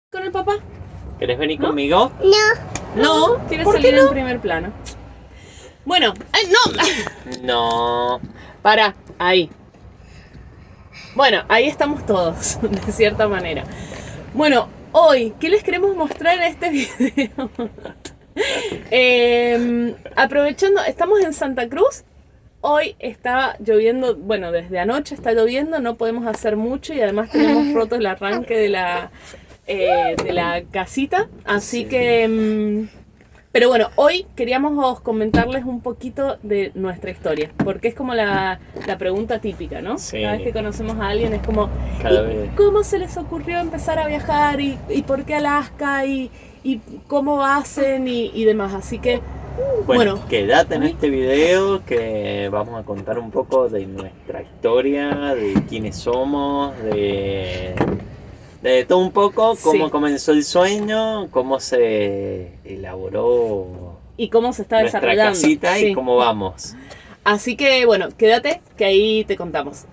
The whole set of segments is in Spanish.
con el papá? ¿Querés venir ¿No? conmigo? No, quiere ¿Por salir qué no? en primer plano. Bueno, ¡ay, no! No. Para, ahí. Bueno, ahí estamos todos, de cierta manera. Bueno, hoy, ¿qué les queremos mostrar en este video? Aprovechando, estamos en Santa Cruz. Hoy está lloviendo, bueno, desde anoche está lloviendo, no podemos hacer mucho y además tenemos roto el arranque de la casita. Así Sí. que... pero bueno, hoy queríamos comentarles un poquito de nuestra historia, porque es como la pregunta típica, ¿no? Sí. Cada vez que conocemos a alguien es como, Cada ¿y vez. cómo se les ocurrió empezar a viajar? ¿Y por qué Alaska? ¿Y cómo hacen? Y demás. Así que, Bueno, quédate en uy. este video que vamos a contar un poco de nuestra historia, de quiénes somos, de todo un poco, cómo Sí. comenzó el sueño, cómo se elaboró Y cómo se está nuestra desarrollando. casita Sí. y cómo vamos. Así que, bueno, quédate, que ahí te contamos.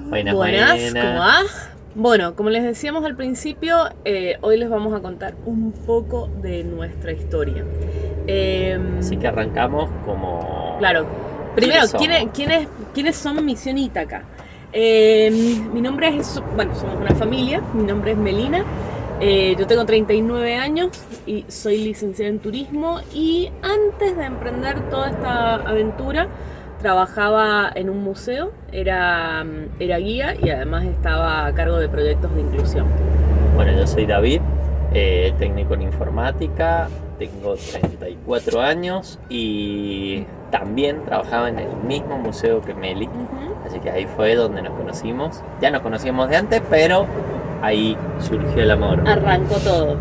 Buenas, Buenas, buenas. ¿cómo va? Bueno, como les decíamos al principio, hoy les vamos a contar un poco de nuestra historia. Así que arrancamos como... Claro, primero, ¿Quiénes somos? ¿quiénes son Misión Ítaca? Mi nombre es, bueno, somos una familia, mi nombre es Melina, yo tengo 39 años y soy licenciada en turismo y antes de emprender toda esta aventura trabajaba en un museo, era guía y además estaba a cargo de proyectos de inclusión. Bueno, yo soy David, técnico en informática, tengo 34 años y también trabajaba en el mismo museo que Meli, así que ahí fue donde nos conocimos. Ya nos conocíamos de antes, pero ahí surgió el amor. Arrancó todo.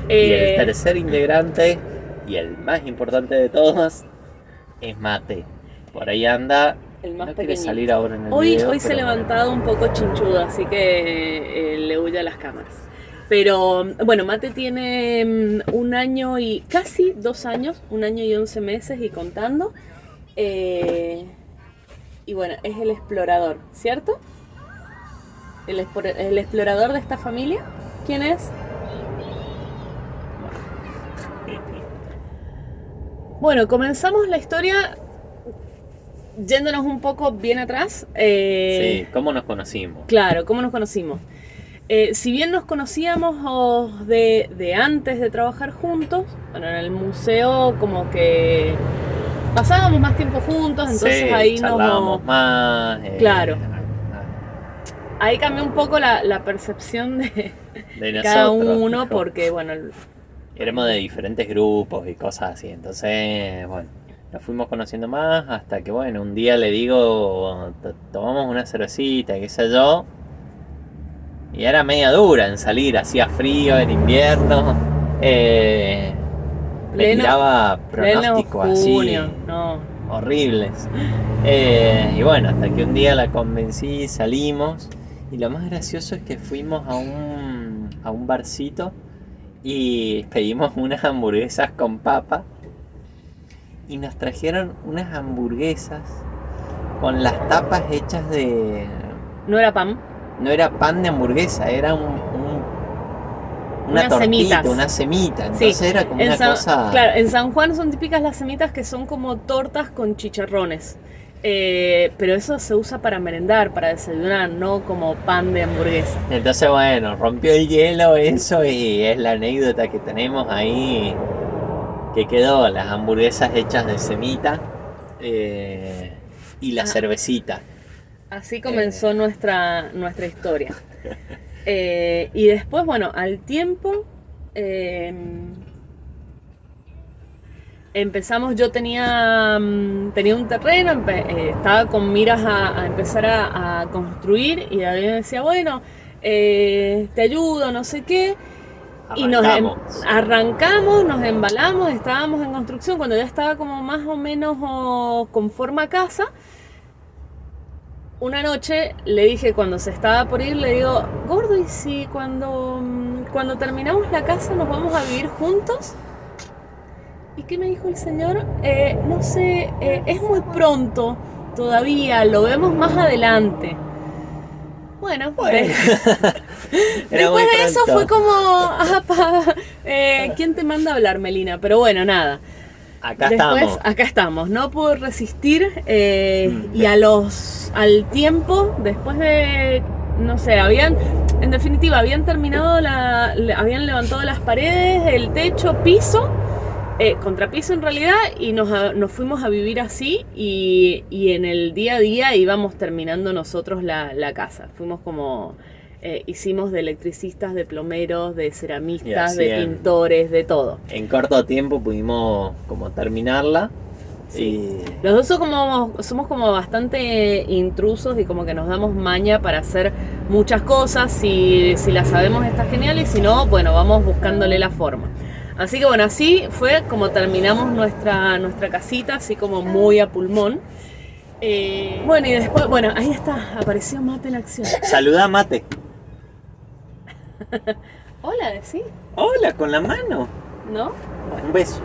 Y el tercer integrante, y el más importante de todos, es Mate. Por ahí anda, El más no quiere pequeñito. salir ahora en el Hoy video, se ha pero levantado un poco chinchudo, así que le huye a las cámaras. Pero bueno, Mate tiene un año y casi 2 años, 1 año y 11 meses y contando. Y bueno, es el explorador, ¿cierto? El explorador de esta familia. ¿Quién es? Bueno, comenzamos la historia yéndonos un poco bien atrás. Sí, ¿cómo nos conocimos? Claro, ¿cómo nos conocimos? Si bien nos conocíamos de antes de trabajar juntos, bueno, en el museo como que pasábamos más tiempo juntos, entonces Sí, ahí charlábamos más. Claro. Ahí cambió un poco la percepción de De cada nosotros. uno, porque bueno, Éramos de diferentes grupos y cosas así, entonces, bueno, nos fuimos conociendo más hasta que, bueno, un día le digo, tomamos una cervecita, qué sé yo, y era media dura en salir, hacía frío en invierno, me tiraba pronósticos así, junio, no. horribles, y bueno, hasta que un día la convencí, salimos, y lo más gracioso es que fuimos a un barcito, y pedimos unas hamburguesas con papa y nos trajeron unas hamburguesas con las tapas hechas de... No era pan. No era pan de hamburguesa, era una Unas tortita, semitas. una semita, entonces Sí, era como una cosa... Claro, en San Juan son típicas las semitas que son como tortas con chicharrones. Pero eso se usa para merendar, para desayunar, no como pan de hamburguesa. Entonces bueno, rompió el hielo eso y es la anécdota que tenemos ahí que quedó, las hamburguesas hechas de semita y la cervecita. Así comenzó nuestra historia. Y después, bueno, al tiempo empezamos, yo tenía un terreno, estaba con miras a empezar a construir y David me decía, bueno, te ayudo, no sé qué. Y arrancamos, nos embalamos, estábamos en construcción, cuando ya estaba como más o menos con forma casa. Una noche le dije, cuando se estaba por ir, le digo, gordo, ¿y si cuando terminamos la casa nos vamos a vivir juntos? ¿Y qué me dijo el señor? No sé, es muy pronto todavía, lo vemos más adelante. Bueno. Después de eso fue como, ¿quién te manda a hablar, Melina? Pero bueno, nada. Acá estamos. No pude resistir y al tiempo, después de, no sé, en definitiva, habían terminado, habían levantado las paredes, el techo, piso, contrapiso en realidad, y nos fuimos a vivir así y en el día a día íbamos terminando nosotros la casa. Fuimos como... hicimos de electricistas, de plomeros, de ceramistas, de pintores, de todo. En corto tiempo pudimos como terminarla. Sí. Los dos somos como bastante intrusos y como que nos damos maña para hacer muchas cosas. Si la sabemos está genial, y si no, bueno, vamos buscándole la forma. Así que bueno, así fue como terminamos nuestra casita, así como muy a pulmón. Bueno, y después, ahí está, apareció Mate en acción. Saluda, Mate. Hola, decí. Hola, con la mano. ¿No? Bueno. Un beso.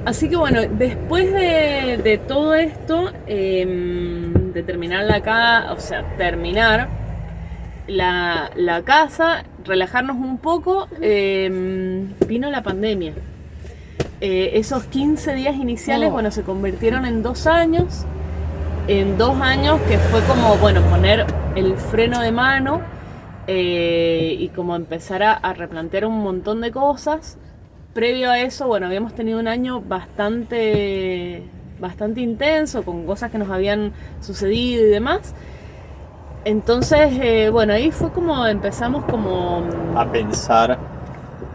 Así que bueno, después de todo esto, de terminar terminar la casa, relajarnos un poco, vino la pandemia. Esos 15 días iniciales, se convirtieron en 2 años. En 2 años que fue como, poner el freno de mano y como empezar a replantear un montón de cosas. Previo a eso, habíamos tenido un año bastante intenso, con cosas que nos habían sucedido y demás. Entonces, ahí fue como empezamos como... a pensar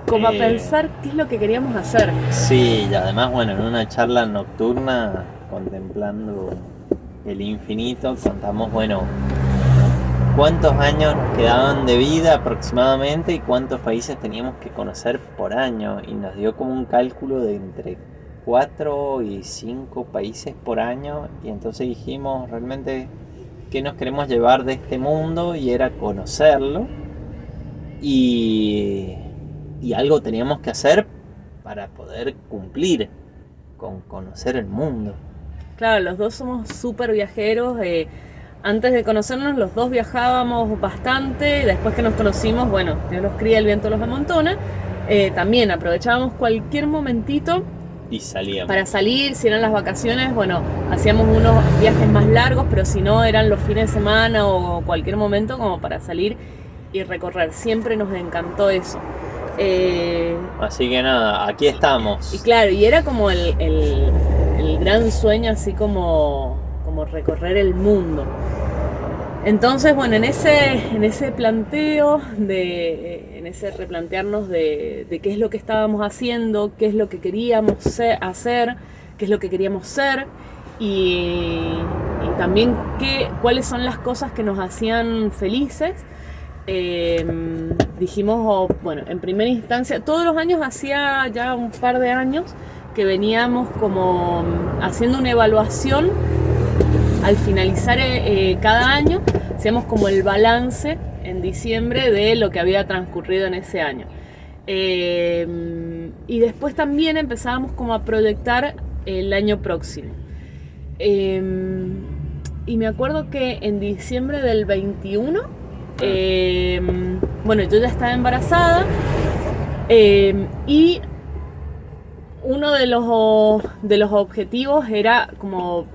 qué es lo que queríamos hacer. Sí, y además, en una charla nocturna, contemplando el infinito, contamos, cuántos años nos quedaban de vida aproximadamente y cuántos países teníamos que conocer por año, y nos dio como un cálculo de entre 4 y 5 países por año, y entonces dijimos realmente qué nos queremos llevar de este mundo, y era conocerlo, y algo teníamos que hacer para poder cumplir con conocer el mundo. Claro, los dos somos súper viajeros. Antes de conocernos, los dos viajábamos bastante. Después que nos conocimos, Dios los cría, el viento los amontona. También aprovechábamos cualquier momentito y salíamos. Para salir. Si eran las vacaciones, hacíamos unos viajes más largos, pero si no, eran los fines de semana o cualquier momento como para salir y recorrer. Siempre nos encantó eso. Así que nada, aquí estamos. Y claro, y era como el gran sueño, así como recorrer el mundo. Entonces, en ese planteo, en ese replantearnos de qué es lo que estábamos haciendo, qué es lo que queríamos hacer, qué es lo que queríamos ser, y también cuáles son las cosas que nos hacían felices. Dijimos, en primera instancia, todos los años, hacía ya un par de años que veníamos como haciendo una evaluación al finalizar cada año. Hacíamos como el balance en diciembre de lo que había transcurrido en ese año, y después también empezábamos como a proyectar el año próximo. Y me acuerdo que en diciembre del 21, yo ya estaba embarazada, y uno de los objetivos era como,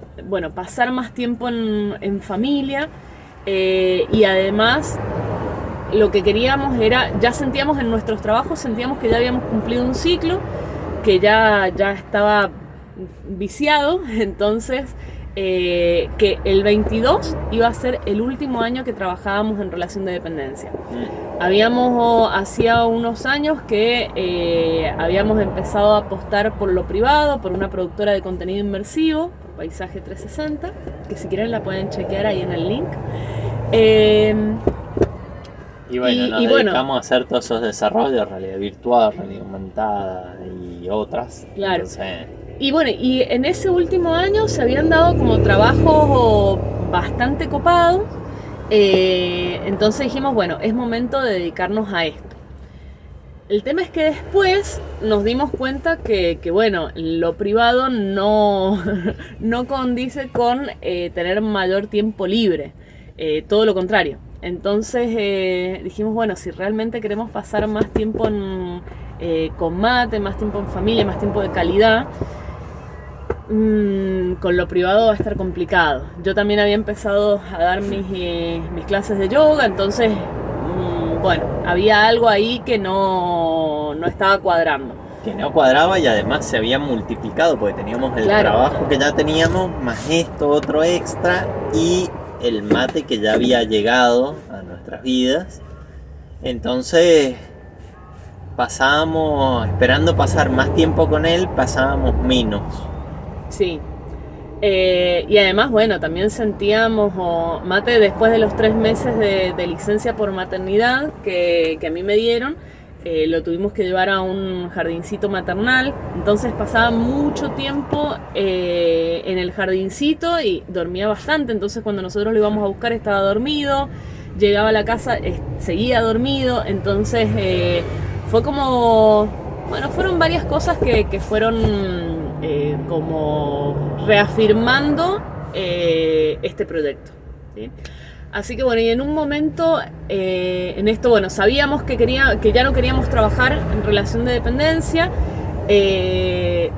pasar más tiempo en familia, y además lo que queríamos era, ya sentíamos en nuestros trabajos, sentíamos que ya habíamos cumplido un ciclo, que ya estaba viciado, entonces que el 22 iba a ser el último año que trabajábamos en relación de dependencia. Hacía unos años que habíamos empezado a apostar por lo privado, por una productora de contenido inmersivo, por Paisaje 360, que si quieren la pueden chequear ahí en el link. Y bueno, nos bueno, dedicamos a hacer todos esos desarrollos, realidad virtual, realidad aumentada y otras. claro. Entonces, Y bueno, y en ese último año se habían dado como trabajos bastante copados. Entonces dijimos, bueno, es momento de dedicarnos a esto. El tema es que después nos dimos cuenta que bueno, lo privado no, no condice con tener mayor tiempo libre. Todo lo contrario. Entonces dijimos, bueno, si realmente queremos pasar más tiempo con mate, más tiempo en familia, más tiempo de calidad, con lo privado va a estar complicado. Yo también había empezado a dar mis clases de yoga, entonces, bueno, había algo ahí que no estaba cuadrando. que no cuadraba y además se había multiplicado porque teníamos el Claro. trabajo que ya teníamos, más esto, otro extra y el mate que ya había llegado a nuestras vidas. Entonces pasábamos, esperando pasar más tiempo con él, pasábamos menos. Sí. Y además, bueno, también sentíamos, mate después de los 3 meses de licencia por maternidad que a mí me dieron, lo tuvimos que llevar a un jardincito maternal, entonces pasaba mucho tiempo en el jardincito y dormía bastante, entonces cuando nosotros lo íbamos a buscar estaba dormido, llegaba a la casa, seguía dormido, entonces fue como, bueno, fueron varias cosas que fueron como reafirmando este proyecto, ¿sí? Así que bueno, y en un momento en esto, bueno, sabíamos que ya no queríamos trabajar en relación de dependencia,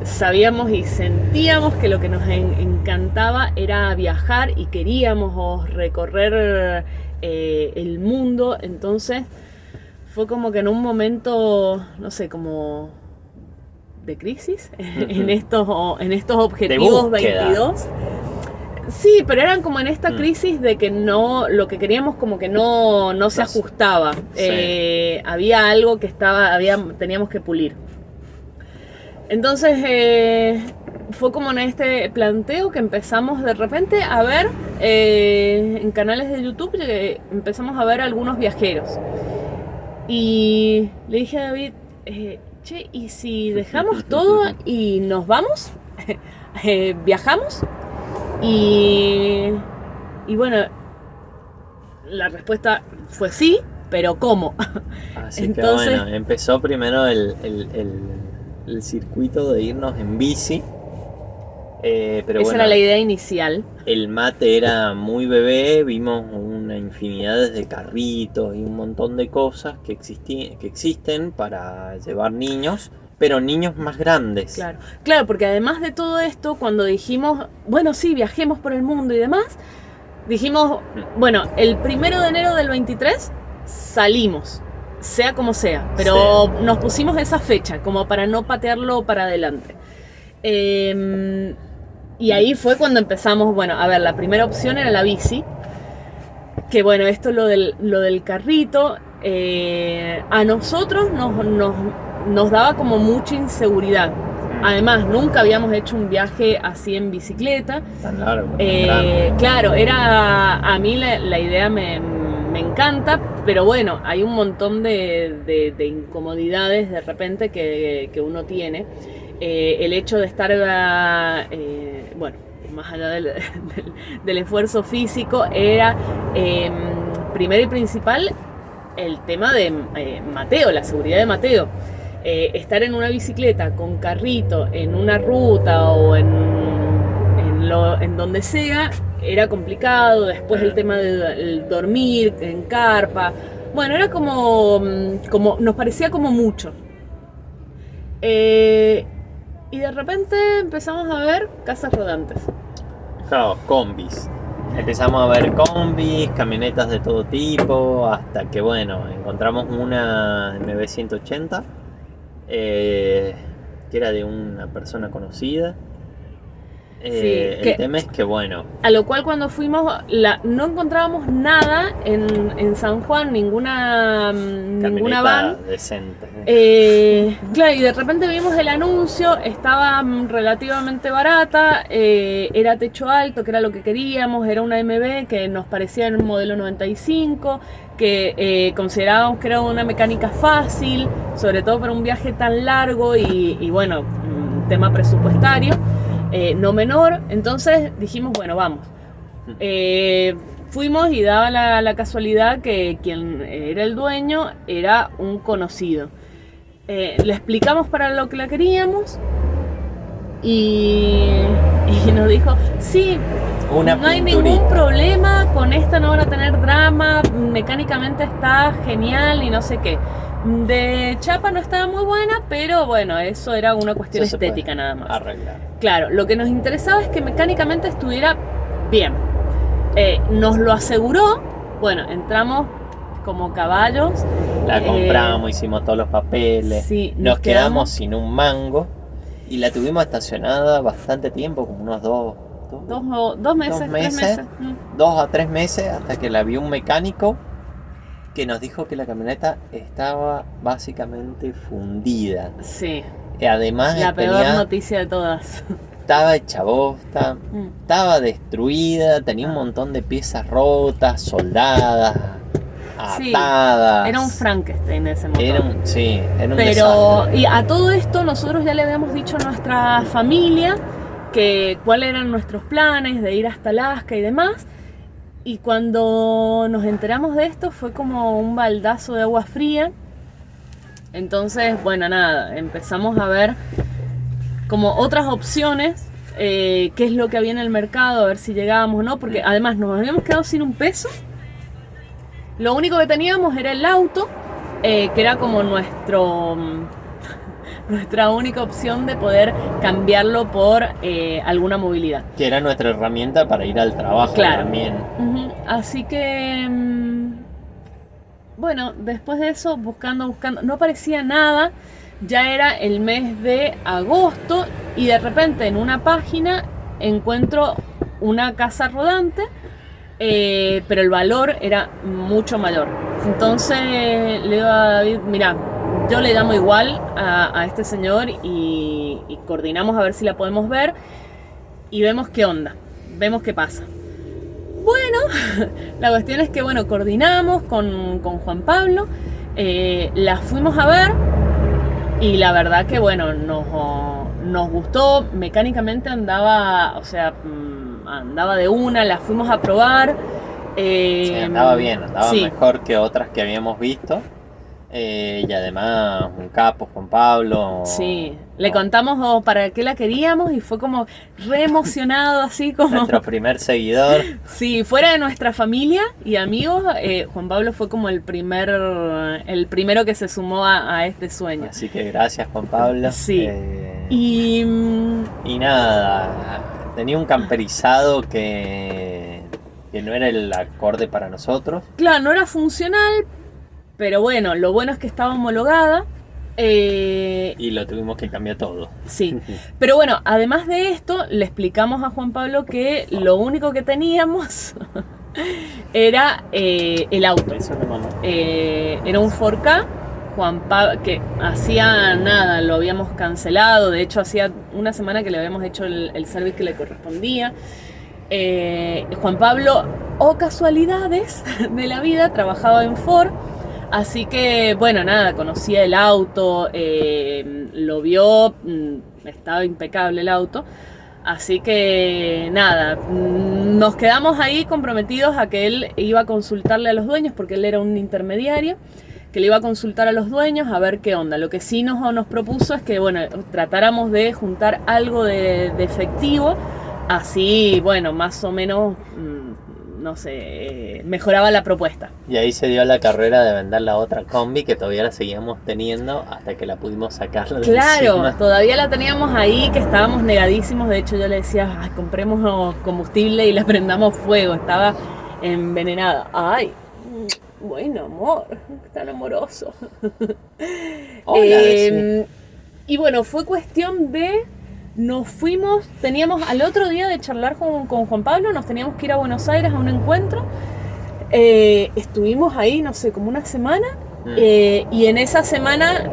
sabíamos y sentíamos que lo que nos encantaba era viajar y queríamos recorrer el mundo, entonces fue como que en un momento, no sé, como de crisis en estos objetivos 22. Sí, pero eran como en esta crisis de que no, lo que queríamos como que no se ajustaba. Sí. Había algo que teníamos que pulir. Entonces fue como en este planteo que empezamos de repente a ver en canales de YouTube, empezamos a ver algunos viajeros. Y le dije a David, che, ¿y si dejamos todo y nos vamos? ¿Viajamos? Y bueno, la respuesta fue sí, pero ¿cómo? Así entonces, que bueno, empezó primero el circuito de irnos en bici. Pero esa era la idea inicial. El mate era muy bebé, vimos una infinidad de carritos y un montón de cosas que existen para llevar niños, pero niños más grandes. Claro, porque además de todo esto, cuando dijimos, bueno, sí, viajemos por el mundo y demás, dijimos, bueno, el 1 de enero del 23 salimos, sea como sea, pero sí, nos pusimos esa fecha como para no patearlo para adelante. Y ahí fue cuando empezamos, bueno, a ver, la primera opción era la bici, que bueno, esto lo del carrito, a nosotros nos daba como mucha inseguridad. Además, nunca habíamos hecho un viaje así en bicicleta. Tan largo. Claro, a mí la idea me encanta, pero bueno, hay un montón de incomodidades de repente que uno tiene. El hecho de estar, bueno, más allá del esfuerzo físico, era primero y principal el tema de Mateo, la seguridad de Mateo. Estar en una bicicleta con carrito en una ruta o en donde sea era complicado. Después el tema de dormir en carpa, bueno, era como nos parecía como mucho. Y de repente empezamos a ver casas rodantes. Claro, combis. Empezamos a ver combis, camionetas de todo tipo, hasta que bueno, encontramos una MB180 que era de una persona conocida. El tema es que, bueno, a lo cual cuando fuimos no encontrábamos nada en San Juan, ninguna van decente. Claro, y de repente vimos el anuncio, estaba relativamente barata, era techo alto, que era lo que queríamos, era una MB que nos parecía en un modelo 95, que considerábamos que era una mecánica fácil, sobre todo para un viaje tan largo y bueno, tema presupuestario. No menor, entonces dijimos, bueno, vamos. Fuimos y daba la casualidad que quien era el dueño era un conocido. Le explicamos para lo que la queríamos y nos dijo, sí, no hay ningún problema, con esta no van a tener drama, mecánicamente está genial y no sé qué. De chapa no estaba muy buena, pero bueno, eso era una cuestión estética nada más. Arreglar. Claro, lo que nos interesaba es que mecánicamente estuviera bien. Nos lo aseguró, bueno, entramos como caballos. La compramos, hicimos todos los papeles, sí, nos quedamos sin un mango y la tuvimos estacionada bastante tiempo, como unos dos meses, 3 meses. 2 a 3 meses, hasta que la vio un mecánico que nos dijo que la camioneta estaba básicamente fundida. Sí. Y además la peor noticia de todas. Estaba hecha bosta, estaba destruida, tenía un montón de piezas rotas, soldadas, atadas. Sí, era un Frankenstein ese motor. Era un Pero, desastre. Y a todo esto nosotros ya le habíamos dicho a nuestra familia que cuáles eran nuestros planes de ir hasta Alaska y demás. Y cuando nos enteramos de esto fue como un baldazo de agua fría. Entonces, bueno, nada, empezamos a ver como otras opciones, qué es lo que había en el mercado, a ver si llegábamos o no, porque además nos habíamos quedado sin un peso. Lo único que teníamos era el auto, que era como nuestra única opción de poder cambiarlo por alguna movilidad. Que era nuestra herramienta para ir al trabajo, claro, también. Así que, bueno, después de eso, buscando, no aparecía nada. Ya era el mes de agosto y de repente en una página encuentro una casa rodante, pero el valor era mucho mayor. Entonces le digo a David, mira, yo le llamo igual a este señor y coordinamos a ver si la podemos ver y vemos qué onda, vemos qué pasa. Bueno, la cuestión es que bueno, coordinamos con Juan Pablo, la fuimos a ver y la verdad que bueno, nos gustó, mecánicamente andaba, o sea, andaba de una, la fuimos a probar. Sí, andaba bien, andaba sí, mejor que otras que habíamos visto. Y además un capo, Juan Pablo. Sí, le contamos para qué la queríamos y fue como re emocionado, así como... Nuestro primer seguidor. Sí, fuera de nuestra familia y amigos, Juan Pablo fue como el primero que se sumó a este sueño. Así que gracias, Juan Pablo. Sí. Y nada, tenía un camperizado que no era el acorde para nosotros. Claro, no era funcional, pero bueno, lo bueno es que estaba homologada. Y lo tuvimos que cambiar todo. Sí, pero bueno, además de esto, le explicamos a Juan Pablo que lo único que teníamos era el auto. Era un 4K, Juan Pablo, que hacía nada, lo habíamos cancelado, de hecho hacía una semana que le habíamos hecho el service que le correspondía. Juan Pablo, o casualidades de la vida, trabajaba en Ford. Así que, bueno, nada, conocía el auto, lo vio, estaba impecable el auto. Así que, nada, nos quedamos ahí comprometidos a que él iba a consultarle a los dueños, porque él era un intermediario, que le iba a consultar a los dueños a ver qué onda. Lo que sí nos propuso es que, bueno, tratáramos de juntar algo de efectivo, así, bueno, más o menos... no sé, mejoraba la propuesta. Y ahí se dio la carrera de vender la otra combi que todavía la seguíamos teniendo hasta que la pudimos sacar. Claro, encima. Todavía la teníamos ahí, que estábamos negadísimos. De hecho yo le decía, ay, compremos combustible y la prendamos fuego. Estaba envenenada. Ay, bueno, amor, tan amoroso. Hola, sí. Y bueno, fue cuestión de nos fuimos, teníamos al otro día de charlar con Juan Pablo, nos teníamos que ir a Buenos Aires a un encuentro. Estuvimos ahí, no sé, como una semana. Y en esa semana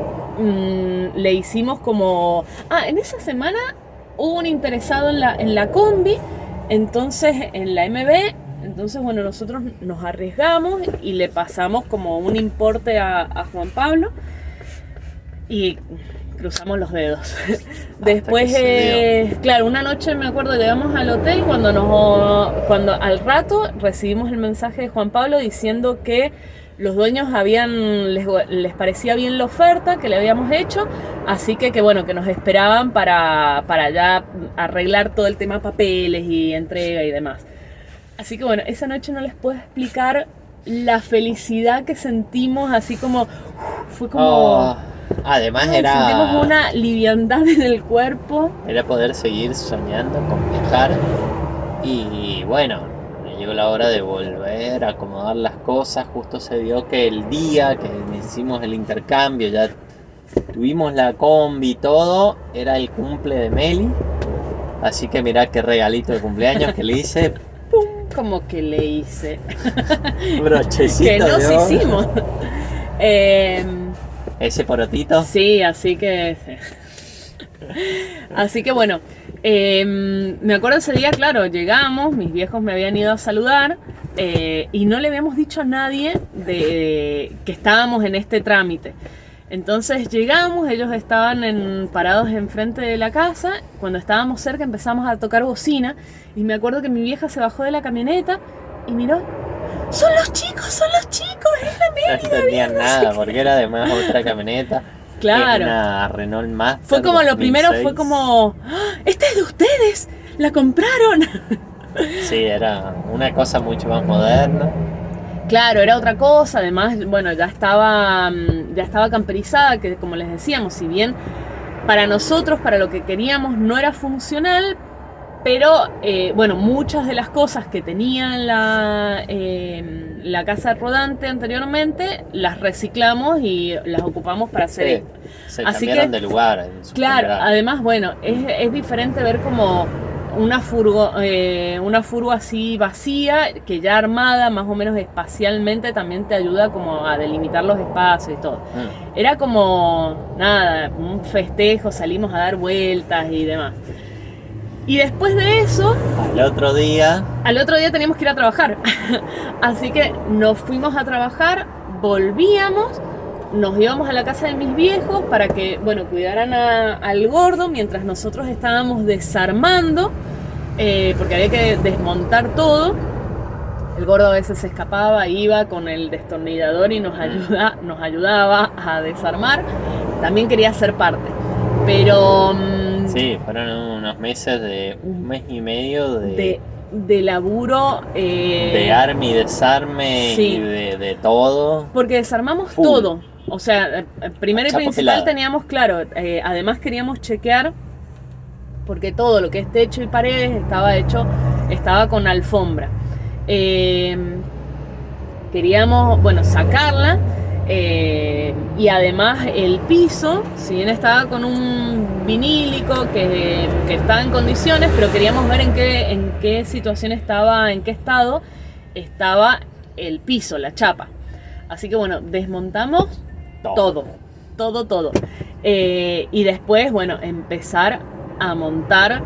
le hicimos como... en esa semana hubo un interesado en la combi, entonces en la MB. Entonces, bueno, nosotros nos arriesgamos y le pasamos como un importe a Juan Pablo y cruzamos los dedos. Después, claro, una noche me acuerdo, llegamos al hotel cuando al rato recibimos el mensaje de Juan Pablo diciendo que los dueños les parecía bien la oferta que le habíamos hecho, así que bueno, que nos esperaban para ya arreglar todo el tema papeles y entrega y demás. Así que bueno, esa noche no les puedo explicar la felicidad que sentimos, así como... fue como... además sentimos una liviandad en el cuerpo. Era poder seguir soñando con viajar. Y bueno, me llegó la hora de volver a acomodar las cosas. Justo se dio que el día que hicimos el intercambio, ya tuvimos la combi y todo, era el cumple de Meli. Así que mirá qué regalito de cumpleaños que le hice. Como que le hice brochecito que nos hicimos. Ese porotito. Sí, así que bueno, me acuerdo ese día, claro, llegamos, mis viejos me habían ido a saludar y no le habíamos dicho a nadie de que estábamos en este trámite. Entonces llegamos, ellos estaban parados enfrente de la casa. Cuando estábamos cerca empezamos a tocar bocina y me acuerdo que mi vieja se bajó de la camioneta y miró. ¡Son los chicos! ¡Es la Meli! No entendían nada, porque era además otra camioneta. Claro. Una Renault Master. Fue como 2006. lo primero, fue como... ¡Esta es de ustedes! ¡La compraron! Sí, era una cosa mucho más moderna. Claro, era otra cosa, además, bueno, ya estaba camperizada, que como les decíamos, si bien para nosotros, para lo que queríamos, no era funcional, pero bueno, muchas de las cosas que tenía la casa rodante anteriormente, las reciclamos y las ocupamos para hacer esto. Se cambiaron de lugar. Claro, además, bueno, es diferente ver como una furgo así vacía, que ya armada, más o menos espacialmente, también te ayuda como a delimitar los espacios y todo. Era como, nada, un festejo, salimos a dar vueltas y demás. Y después de eso... Al otro día teníamos que ir a trabajar. Así que nos fuimos a trabajar, volvíamos, nos íbamos a la casa de mis viejos para que, bueno, cuidaran al gordo mientras nosotros estábamos desarmando, porque había que desmontar todo. El gordo a veces se escapaba, iba con el destornillador y nos ayudaba a desarmar. También quería ser parte. Pero... sí, fueron unos meses de un mes y medio de laburo. De arme y desarme, sí. Y de todo. Porque desarmamos full. Todo. O sea, primero y principal teníamos, claro, además queríamos chequear, porque todo lo que es techo y paredes estaba con alfombra. Queríamos, bueno, sacarla. Y además el piso, si bien estaba con un vinílico que estaba en condiciones, pero queríamos ver en qué situación estaba, en qué estado estaba el piso, la chapa. Así que bueno, desmontamos todo. Y después, bueno, empezar a montar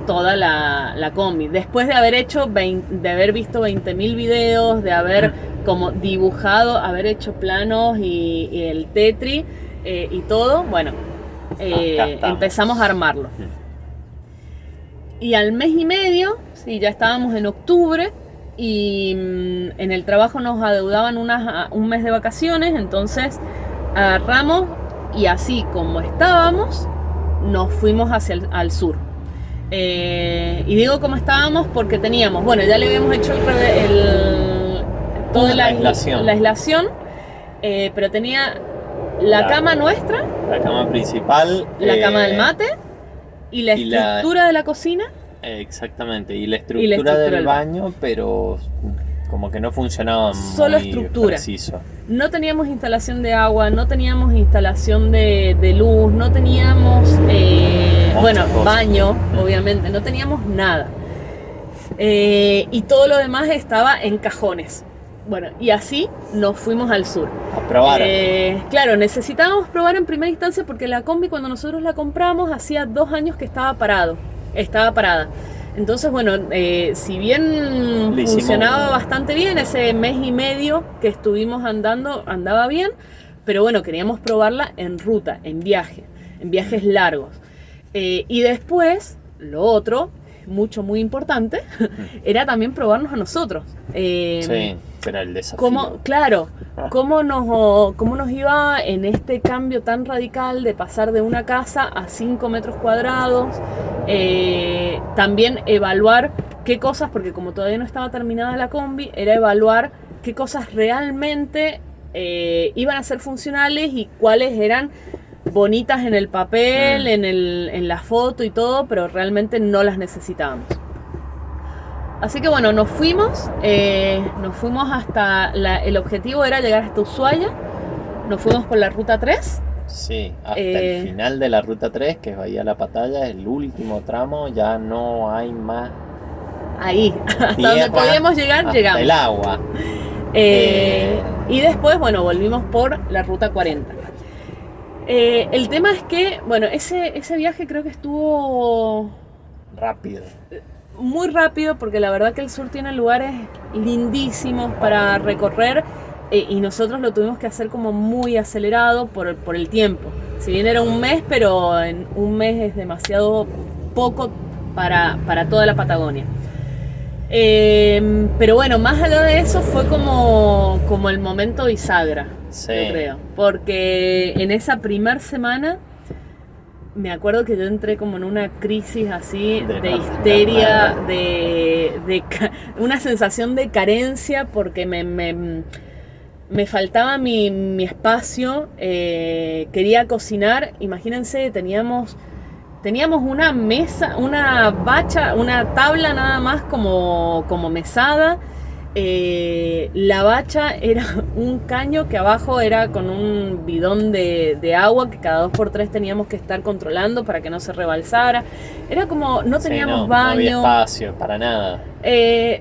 toda la combi. Después de haber visto 20.000 videos, de haber como dibujado, haber hecho planos y el Tetris y todo, bueno, empezamos a armarlo. Y al mes y medio, sí, ya estábamos en octubre y en el trabajo nos adeudaban un mes de vacaciones, entonces agarramos y así como estábamos, nos fuimos al sur. Y digo como estábamos porque teníamos, bueno, ya le habíamos hecho toda la aislación, pero tenía la cama nuestra, la cama principal, la cama del mate y la estructura de la cocina. Exactamente, y la estructura del baño, pero como que no funcionaba solo muy estructura. Preciso. No teníamos instalación de agua, no teníamos instalación de luz, no teníamos bueno, cosas. baño, obviamente, no teníamos nada. Y todo lo demás estaba en cajones. Bueno, y así nos fuimos al sur. A probar. Claro, necesitábamos probar en primera instancia porque la combi cuando nosotros la compramos hacía 2 años que estaba parada. Entonces, bueno, si bien funcionaba bastante bien, ese mes y medio que estuvimos andando, andaba bien, pero bueno, queríamos probarla en ruta, en viajes largos. Y después, lo otro, muy importante, era también probarnos a nosotros. Sí, pero el desafío. ¿Cómo nos iba en este cambio tan radical de pasar de una casa a 5 metros cuadrados? También evaluar qué cosas, porque como todavía no estaba terminada la combi, era evaluar qué cosas realmente iban a ser funcionales y cuáles eran bonitas en el papel, en la foto y todo, pero realmente no las necesitábamos. Así que bueno, nos fuimos hasta, el objetivo era llegar hasta Ushuaia, nos fuimos por la ruta 3. Sí, hasta el final de la ruta 3, que es Bahía La Patalla, el último tramo, ya no hay más. Ahí, hasta donde podíamos llegar, hasta llegamos. El agua. Y después, bueno, volvimos por la ruta 40. El tema es que, bueno, ese viaje creo que estuvo Rápido. muy rápido porque la verdad que el sur tiene lugares lindísimos para recorrer y nosotros lo tuvimos que hacer como muy acelerado por el tiempo. Si bien era un mes, pero en un mes es demasiado poco para toda la Patagonia. Pero bueno, más allá de eso fue como el momento bisagra, Sí. yo creo. Porque en esa primer semana me acuerdo que yo entré como en una crisis así de histeria, de una sensación de carencia porque me faltaba mi espacio, quería cocinar, imagínense, teníamos una mesa, una bacha, una tabla nada más como mesada. La bacha era un caño que abajo era con un bidón de agua que cada 2x3 teníamos que estar controlando para que no se rebalsara. Era como, no teníamos baño. No había espacio para nada.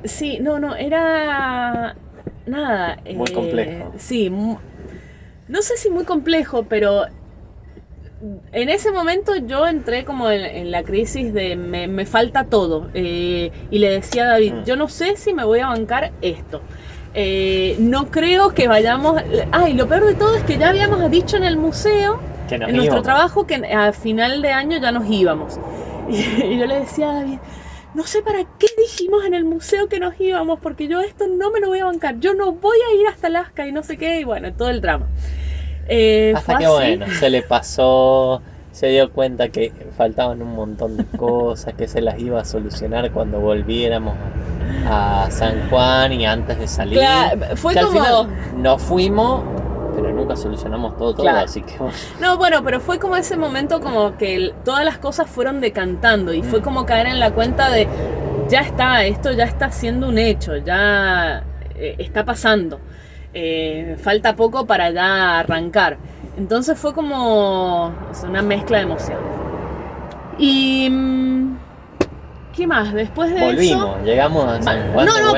Sí, no, era nada. Muy complejo. Sí, no sé si muy complejo, pero en ese momento yo entré como en la crisis de me falta todo. Y le decía a David, yo no sé si me voy a bancar esto. No creo que vayamos... y lo peor de todo es que ya habíamos dicho en el museo, en nuestro trabajo, que a final de año ya nos íbamos. Y yo le decía a David, no sé para qué dijimos en el museo que nos íbamos, porque yo esto no me lo voy a bancar. Yo no voy a ir hasta Alaska y no sé qué, y bueno, todo el drama. Hasta que bueno, se le pasó, se dio cuenta que faltaban un montón de cosas, que se las iba a solucionar cuando volviéramos a San Juan y antes de salir. Claro, fue que como... al final nos fuimos, pero nunca solucionamos todo, claro. Así que bueno. No, bueno, pero fue como ese momento como que todas las cosas fueron decantando y fue como caer en la cuenta de ya está, esto ya está siendo un hecho, ya está pasando. Falta poco para ya arrancar. Entonces fue como una mezcla de emociones. Y ¿qué más? Después de volvimos, llegamos a San Juan. No,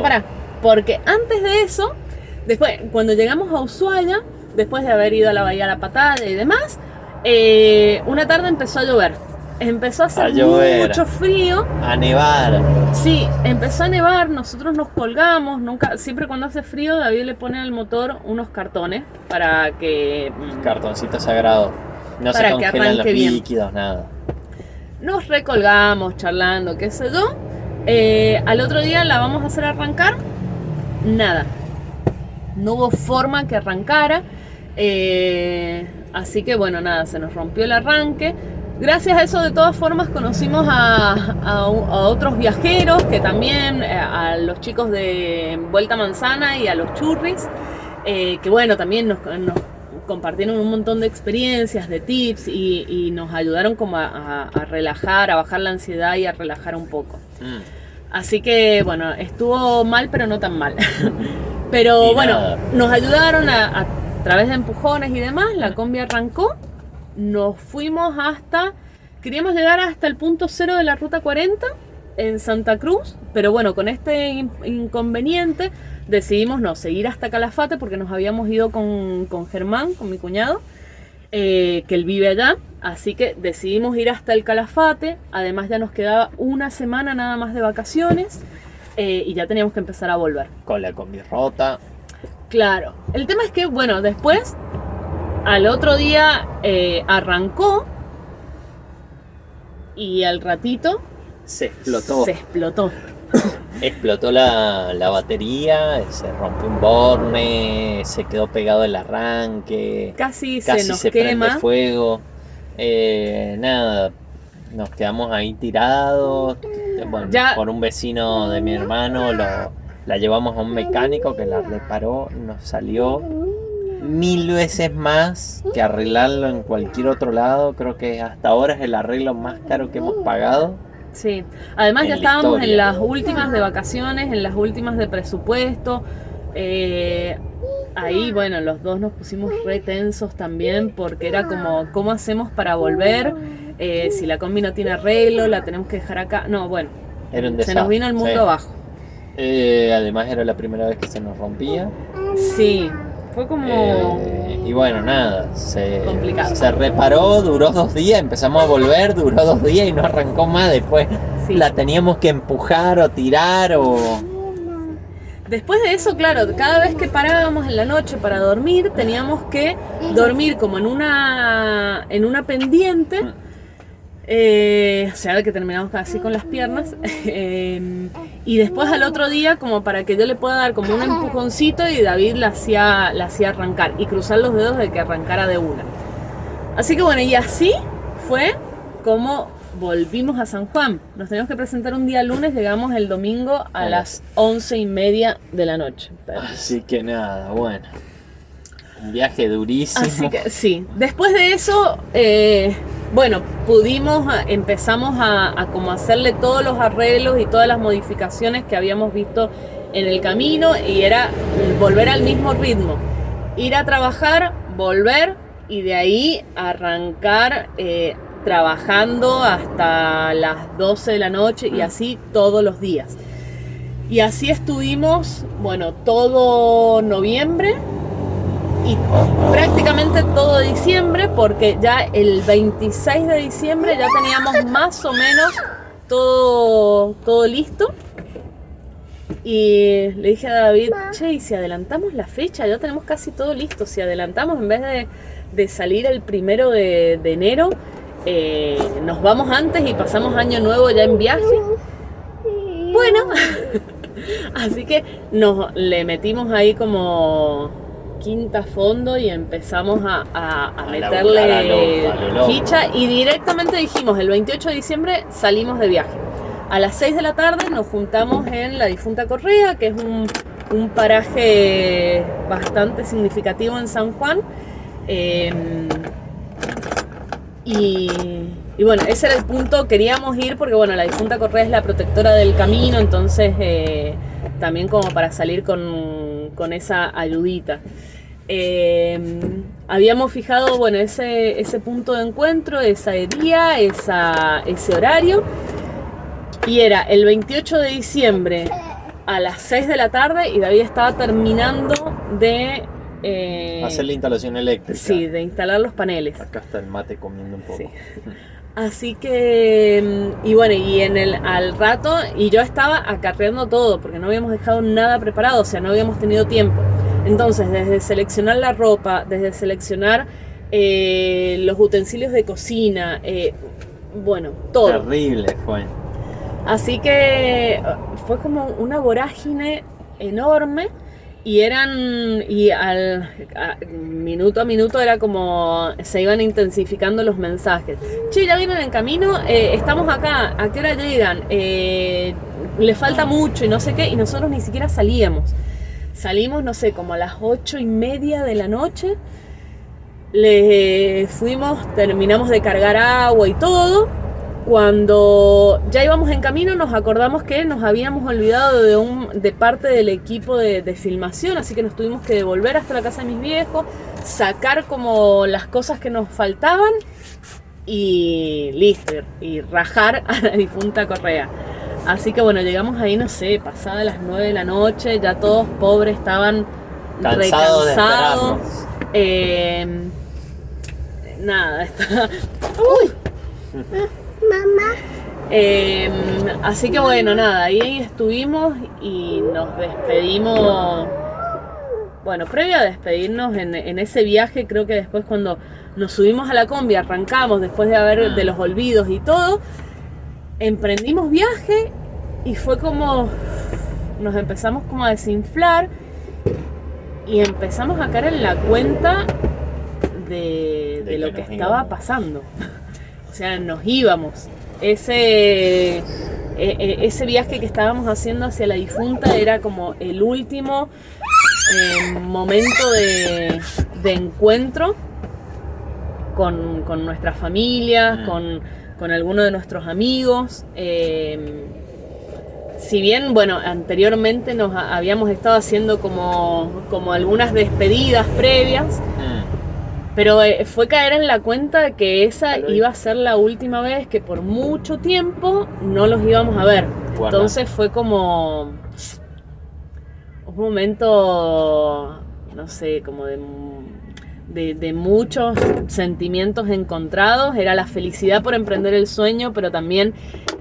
pará. Porque antes de eso, después, cuando llegamos a Ushuaia, después de haber ido a la Bahía La Patalla y demás, una tarde empezó a llover. Empezó a hacer mucho frío. A nevar. Sí, empezó a nevar, nosotros nos colgamos, siempre cuando hace frío David le pone al motor unos cartones para que... Cartoncito sagrado. No se congelan los líquidos, nada. Nos recolgamos charlando, qué sé yo. Al otro día la vamos a hacer arrancar. Nada. No hubo forma que arrancara. Así que bueno, nada, se nos rompió el arranque. Gracias a eso, de todas formas, conocimos a otros viajeros, que también, a los chicos de Vuelta Manzana y a los Churris, que bueno, también nos compartieron un montón de experiencias, de tips y nos ayudaron como a relajar, a bajar la ansiedad y a relajar un poco. Así que bueno, estuvo mal, pero no tan mal. Pero bueno, nada. Nos ayudaron a través de empujones y demás, la combi arrancó. Nos fuimos hasta queríamos llegar hasta el punto cero de la ruta 40 en Santa Cruz, pero bueno, con este inconveniente decidimos no seguir hasta Calafate porque nos habíamos ido con Germán, con mi cuñado, que él vive allá, así que decidimos ir hasta el Calafate. Además ya nos quedaba una semana nada más de vacaciones y ya teníamos que empezar a volver. Con la combi rota. Claro, el tema es que bueno, después al otro día arrancó y al ratito se explotó. Se explotó. Explotó la batería, se rompió un borne, se quedó pegado el arranque. Casi se nos prende quema. fuego. Nada, nos quedamos ahí tirados. Bueno, Ya. Por un vecino de mi hermano la llevamos a un mecánico que la reparó. Nos salió 1000 veces más que arreglarlo en cualquier otro lado. Creo que hasta ahora es el arreglo más caro que hemos pagado. Sí, además En ya la estábamos historia. en las últimas de vacaciones, en las últimas de presupuesto. Ahí, bueno, los dos nos pusimos re tensos también porque era como, ¿cómo hacemos para volver? Si la combi no tiene arreglo, la tenemos que dejar acá. No, bueno, Era un se desastre. nos vino el mundo Sí. abajo. Además era la primera vez que se nos rompía. Sí, fue como... Y bueno, nada, Complicado. se reparó, duró 2 días, empezamos a volver, duró 2 días y no arrancó más. Después Sí. la teníamos que empujar o tirar o... Después de eso, claro, cada vez que parábamos en la noche para dormir, teníamos que dormir como en una pendiente. O sea, que terminamos casi con las piernas. Y después al otro día, como para que yo le pueda dar como un empujoncito y David la hacía arrancar y cruzar los dedos de que arrancara de una. Así que bueno, y así fue como volvimos a San Juan. Nos teníamos que presentar un día lunes, llegamos el domingo a las 11:30 de la noche. Así que nada, bueno. Un viaje durísimo. Así que sí, después de eso, bueno, empezamos a como hacerle todos los arreglos y todas las modificaciones que habíamos visto en el camino y era volver al mismo ritmo, ir a trabajar, volver y de ahí arrancar trabajando hasta las 12 de la noche y así todos los días. Y así estuvimos, bueno, todo noviembre y prácticamente todo diciembre, porque ya el 26 de diciembre ya teníamos más o menos todo listo. Y le dije a David, che, y si adelantamos la fecha, ya tenemos casi todo listo. Si adelantamos, en vez de salir el 1 de enero, nos vamos antes y pasamos año nuevo ya en viaje. Bueno, así que le metimos ahí como quinta fondo y empezamos a meterle laburar a lo loco. ficha y directamente dijimos, el 28 de diciembre salimos de viaje. A las 6 de la tarde nos juntamos en la Difunta Correa, que es un paraje bastante significativo en San Juan. Y bueno, ese era el punto, queríamos ir porque bueno, la Difunta Correa es la protectora del camino, entonces también como para salir con esa ayudita. Habíamos fijado, bueno, ese punto de encuentro, ese día, ese horario, y era el 28 de diciembre a las 6 de la tarde y David estaba terminando de hacer la instalación eléctrica. Sí, de instalar los paneles. Acá está el mate comiendo un poco. Sí. Así que, y bueno, y al rato, y yo estaba acarreando todo, porque no habíamos dejado nada preparado, o sea, no habíamos tenido tiempo. Entonces, desde seleccionar la ropa, desde seleccionar los utensilios de cocina, bueno, todo. Terrible fue. Así que fue como una vorágine enorme. Y minuto a minuto era como se iban intensificando los mensajes. Che, ya vienen en camino, estamos acá, ¿a qué hora llegan? Le falta mucho y no sé qué, y nosotros ni siquiera salíamos. Salimos, no sé, como a las 8:30 de la noche. Terminamos de cargar agua y todo. Cuando ya íbamos en camino nos acordamos que nos habíamos olvidado de parte del equipo de filmación, así que nos tuvimos que devolver hasta la casa de mis viejos, sacar como las cosas que nos faltaban y listo, y rajar a la difunta Correa. Así que bueno, llegamos ahí, no sé, pasadas las 9 de la noche, ya todos pobres estaban Cansados de recansados. esperarnos. Nada, está... ¡Uy! Mamá. Así que bueno, nada, ahí estuvimos y nos despedimos. Bueno, previo a despedirnos en ese viaje, creo que después cuando nos subimos a la combi, arrancamos después de haber de los olvidos y todo, emprendimos viaje y fue como nos empezamos como a desinflar y empezamos a caer en la cuenta de lo que estaba pasando. O sea, nos íbamos. Ese viaje que estábamos haciendo hacia la difunta era como el último momento de encuentro con nuestras familias, con algunos de nuestros amigos. Si bien, bueno, anteriormente nos habíamos estado haciendo como algunas despedidas previas, pero fue caer en la cuenta de que esa iba a ser la última vez que por mucho tiempo no los íbamos a ver. Guarda. Entonces fue como un momento, no sé, como de muchos sentimientos encontrados. Era la felicidad por emprender el sueño, pero también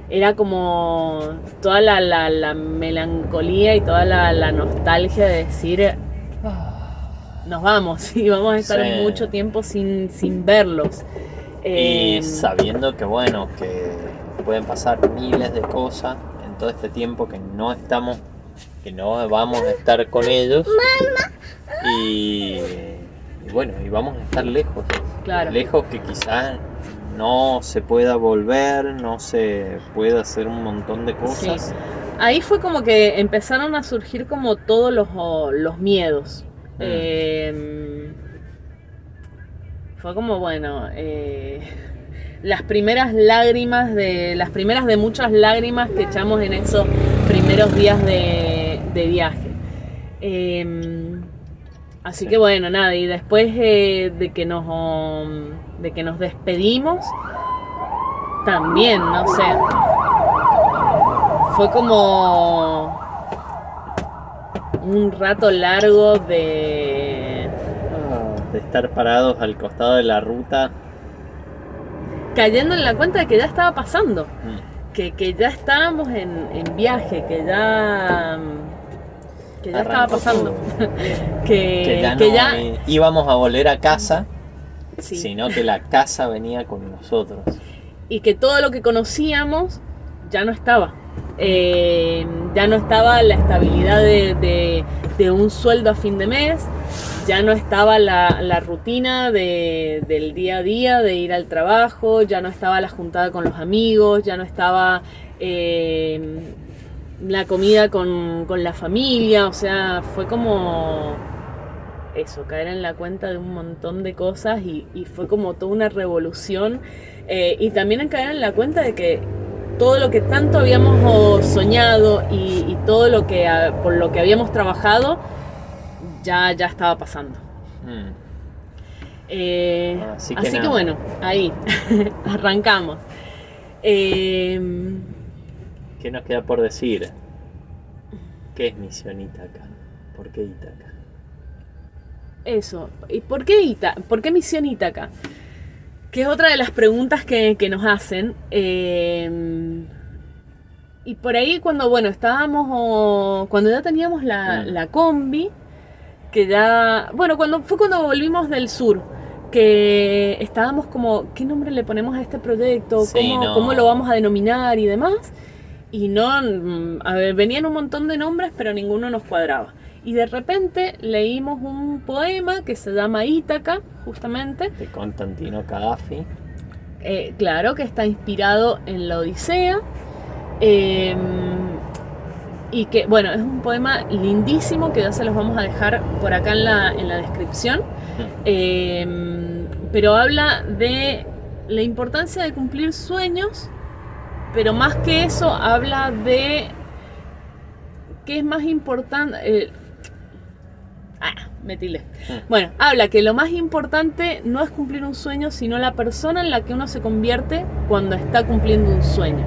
era como toda la melancolía y toda la nostalgia de decir, nos vamos y vamos a estar mucho tiempo sin verlos. Y sabiendo que bueno, que pueden pasar miles de cosas en todo este tiempo que no estamos, que no vamos a estar con ellos. Y bueno, y vamos a estar lejos. Claro. Lejos que quizás no se pueda volver, no se pueda hacer un montón de cosas. Sí. Ahí fue como que empezaron a surgir como todos los miedos. Fue como, bueno, las primeras de muchas lágrimas que echamos en esos primeros días de viaje. Así que bueno, nada, y después de que nos despedimos, también, no sé, fue como un rato largo de estar parados al costado de la ruta, cayendo en la cuenta de que ya estaba pasando, que ya estábamos en viaje, que ya estaba pasando, que ya íbamos a volver a casa, sí. Sino que la casa venía con nosotros. Y que todo lo que conocíamos ya no estaba. Ya no estaba la estabilidad de un sueldo a fin de mes, ya no estaba la rutina del día a día, de ir al trabajo, ya no estaba la juntada con los amigos, ya no estaba la comida con la familia. O sea, fue como eso, caer en la cuenta de un montón de cosas y fue como toda una revolución. Y también en caer en la cuenta de que todo lo que tanto habíamos soñado y todo lo que por lo que habíamos trabajado ya estaba pasando. Así que bueno, ahí arrancamos. ¿Qué nos queda por decir? ¿Qué es Misión Ítaca? ¿Por qué Ítaca? Eso. ¿Y por qué Misión Ítaca? Que es otra de las preguntas que nos hacen. Y por ahí cuando ya teníamos la combi, que ya, bueno, cuando volvimos del sur, que estábamos como, ¿qué nombre le ponemos a este proyecto? Sí, ¿Cómo lo vamos a denominar y demás? Y venían un montón de nombres, pero ninguno nos cuadraba. Y de repente leímos un poema que se llama Ítaca, justamente. De Constantino Cadafi. Claro, que está inspirado en la Odisea. Y que, bueno, es un poema lindísimo que ya se los vamos a dejar por acá en la descripción. Pero habla de la importancia de cumplir sueños, pero más que eso habla de qué es más importante. me tildé. Bueno, habla que lo más importante no es cumplir un sueño, sino la persona en la que uno se convierte cuando está cumpliendo un sueño.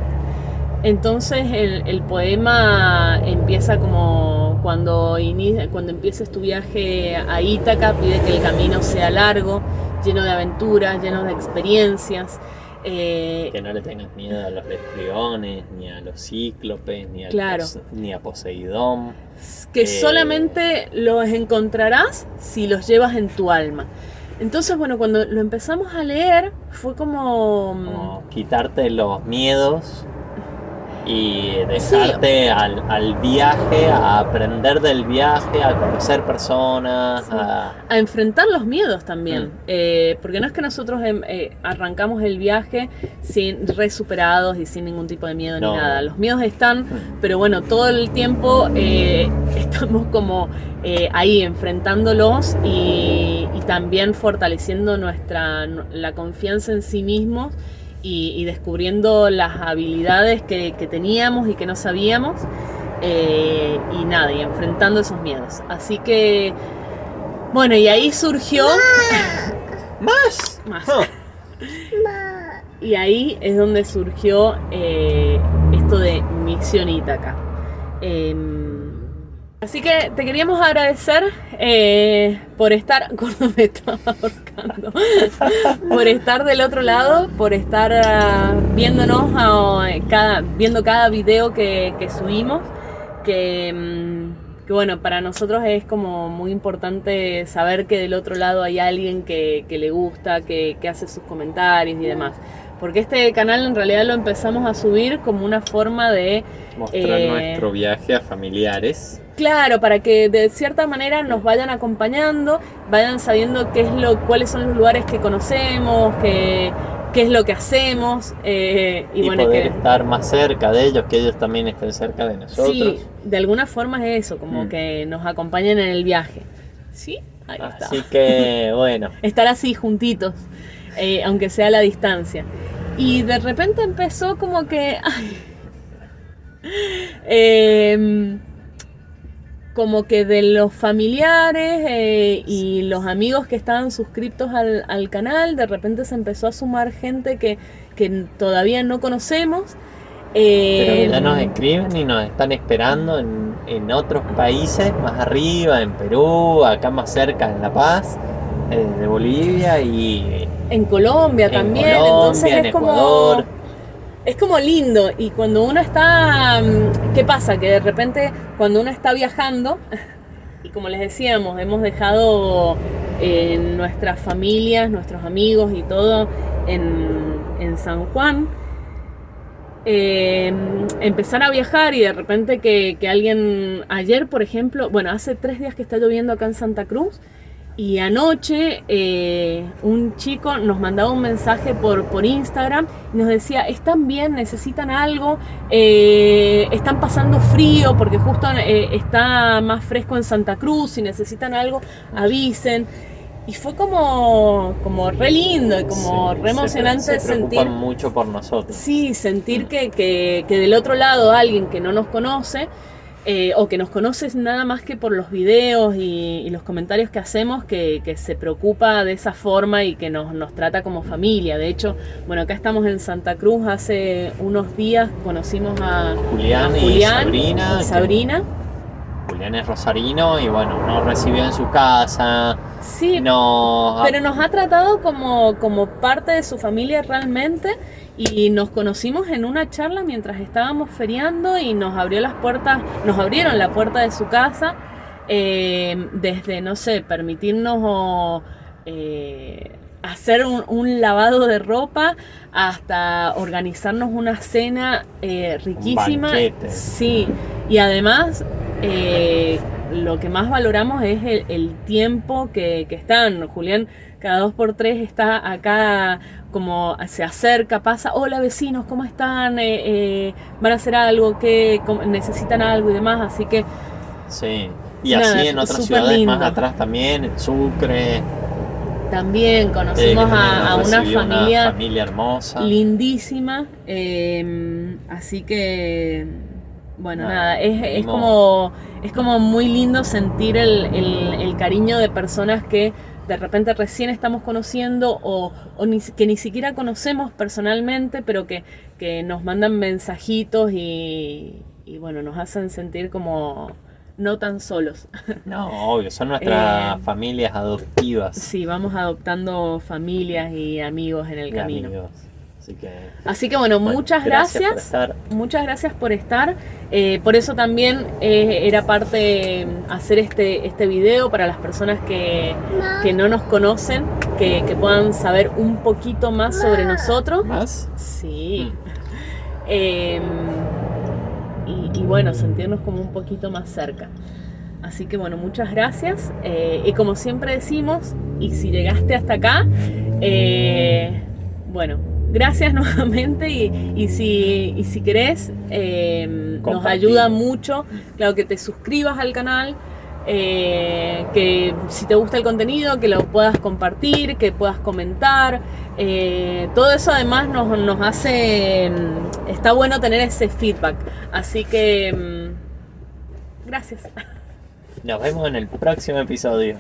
Entonces el poema empieza como cuando empieces tu viaje a Ítaca, pide que el camino sea largo, lleno de aventuras, lleno de experiencias. Que no le tengas miedo a los letriones, ni a los cíclopes, ni a Poseidón. Que solamente los encontrarás si los llevas en tu alma. Entonces, bueno, cuando lo empezamos a leer, fue como quitarte los miedos y dejarte al viaje, a aprender del viaje, a conocer personas, a enfrentar los miedos también. Porque no es que nosotros arrancamos el viaje sin resuperados y sin ningún tipo de miedo ni nada. Los miedos están, pero bueno, todo el tiempo estamos como ahí enfrentándolos y también fortaleciendo la confianza en sí mismos. Y descubriendo las habilidades que teníamos y que no sabíamos y enfrentando esos miedos. Así que, bueno, y ahí surgió... ¡Más! Y ahí es donde surgió esto de Misión Ítaca. Así que te queríamos agradecer por estar, gordo me estaba ahorcando, por estar del otro lado, por estar viéndonos, viendo cada video que subimos, que bueno, para nosotros es como muy importante saber que del otro lado hay alguien que le gusta, que hace sus comentarios y demás. Porque este canal en realidad lo empezamos a subir como una forma de mostrar nuestro viaje a familiares. Claro, para que de cierta manera nos vayan acompañando, vayan sabiendo cuáles son los lugares que conocemos, qué es lo que hacemos. Y bueno, poder estar más cerca de ellos, que ellos también estén cerca de nosotros. Sí, de alguna forma es eso, como que nos acompañen en el viaje. ¿Sí? Ahí está. Así que, bueno. Estar así juntitos, aunque sea a la distancia. Y de repente empezó como que... como que de los familiares y los amigos que estaban suscriptos al canal, de repente se empezó a sumar gente que todavía no conocemos. Pero ya nos escriben y nos están esperando en otros países, más arriba, en Perú, acá más cerca, en La Paz, de Bolivia y... En Colombia también, entonces es Ecuador. Es como lindo, y cuando uno está... ¿Qué pasa? Que de repente cuando uno está viajando, y como les decíamos, hemos dejado nuestras familias, nuestros amigos y todo en San Juan, empezar a viajar y de repente que alguien... Ayer, por ejemplo, bueno, hace 3 días que está lloviendo acá en Santa Cruz, y anoche un chico nos mandaba un mensaje por Instagram y nos decía, ¿están bien? ¿Necesitan algo? ¿Están pasando frío? Porque justo está más fresco en Santa Cruz, si necesitan algo, avisen. Y fue como re lindo y como re emocionante se preocupan mucho por nosotros. Sí, sentir que del otro lado alguien que no nos conoce, o que nos conoces nada más que por los videos y los comentarios que hacemos, que se preocupa de esa forma y que nos trata como familia. De hecho, bueno, acá estamos en Santa Cruz, hace unos días conocimos a Julián y Sabrina. Julián es rosarino y bueno, nos recibió en su casa. Sí, pero nos ha tratado como parte de su familia realmente, y nos conocimos en una charla mientras estábamos feriando y nos abrieron la puerta de su casa, desde, no sé, permitirnos hacer un lavado de ropa hasta organizarnos una cena riquísima. Un banquete. Sí, y además lo que más valoramos es el tiempo que están. Julián cada 2x3 está acá, como se acerca, pasa, hola vecinos, ¿cómo están? ¿Van a hacer algo? ¿Necesitan algo y demás? Así que... Sí, y así en otras ciudades lindo. Más atrás también, en Sucre. También conocimos a una familia hermosa, lindísima, así que Bueno, Nada, nada, es venimos- es como muy lindo sentir el cariño de personas que de repente recién estamos conociendo que ni siquiera conocemos personalmente, pero que nos mandan mensajitos y bueno, nos hacen sentir como no tan solos. No, obvio, son nuestras Eh, familias adoptivas Sí, vamos adoptando familias y amigos en el y camino. amigos. Así que, Así que bueno, bueno, muchas gracias por gracias. estar. Muchas gracias por estar. Por eso también era parte hacer este video para las personas que no nos conocen, que puedan saber un poquito más sobre nosotros. ¿Más? Sí. Eh, y bueno, sentirnos como un poquito más cerca. Así que bueno, muchas gracias. Y como siempre decimos, y si llegaste hasta acá, bueno, gracias nuevamente. Y si querés, nos Compartir. ayuda mucho, claro, que te suscribas al canal. Que si te gusta el contenido, que lo puedas compartir, que puedas comentar. Todo eso además nos hace. Está bueno tener ese feedback. Así que. Gracias. Nos vemos en el próximo episodio.